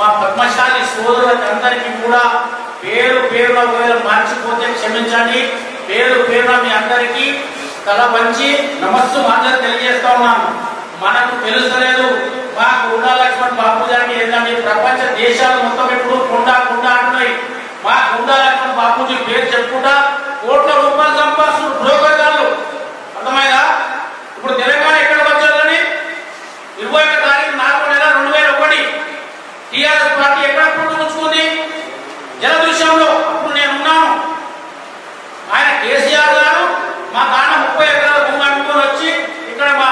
మా పద్మశాలి సోదరులందరికీ కూడా పేరు పేరున ఒకవేళ మర్చిపోతే క్షమించండి. పేరు పేరున మీ అందరికీ తల వంచి నమస్సు మాత్రం తెలియజేస్తా ఉన్నాను. మనకు తెలుసలేదు మా కొండా లక్ష్మణ్ బాపూజీ ఏంటంటే ప్రపంచ దేశాలు మొత్తం ఇప్పుడు కొండా అంటున్నాయి. మా కొండా లక్ష్మణ్ బాపూజీ పేరు చెప్పుకుంటా కోట్ల రూపాయలు సంపాదిస్తున్నారు బ్రోకర్ గారు. అర్థమైందా? ఇప్పుడు తెలంగాణ ఎక్కడికి వచ్చారని 21 తారీఖు 4వ నెల 2001 టీఆర్ఎస్ పార్టీ ఎక్కడ పుట్టుకొచ్చుకుంది? జలదృశ్యంలో. అప్పుడు నేను ఉన్నాను. ఆయన కేసీఆర్ గారు మా నాన్న 30 ఎకరాల భూమి అమ్ముకొని వచ్చి ఇక్కడ మా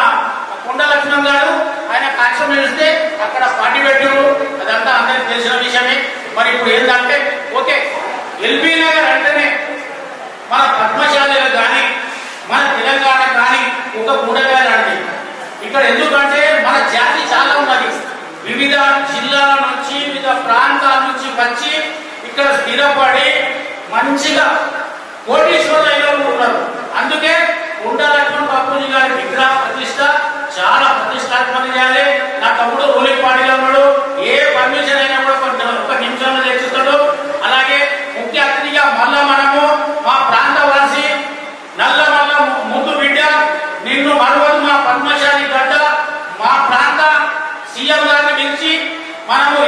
కొండా లక్ష్మణ్ గారు ఆయన కాక్షం నిలిస్తే అక్కడ పార్టీ పెట్టారు. అదంతా అందరికి తెలిసిన విషయమే. మరి ఇప్పుడు ఏంటంటే ఓకే ఎల్బీ నగర్ అంటేనే మన పద్మశాలిలో కానీ మన తెలంగాణ కానీ ఒక కూడగాలి అంటే ఇక్కడ ఎందుకంటే మన జాతి చాలా ఉన్నది. వివిధ జిల్లాల నుంచి వివిధ ప్రాంతాల నుంచి వచ్చి ఇక్కడ స్థిరపడి మంచిగా కోటీశ్వరులు ఉన్నారు. అందుకే కొండా లక్ష్మణ్ బాపూజీ గారి విగ్రహ ప్రతిష్ట చాలా ప్రతిష్టాత్మకంగా చేయాలి. నా తమ్ముడు రూలింగ్ పార్టీలో ఉన్నాడు. ఏ పర్మిషన్ అయినా కూడా ఒక నిమిషంలో తెచ్చిస్తాడు. అలాగే ముఖ్య అతిథిగా మళ్ళా మనము మా ప్రాంతవాసి నల్లమల్ల ముందు బిడ్డ నిన్ను మరవదు మా పద్మశాలి గడ్డ మా ప్రాంత సీఎం గారిని పిలిచి మనము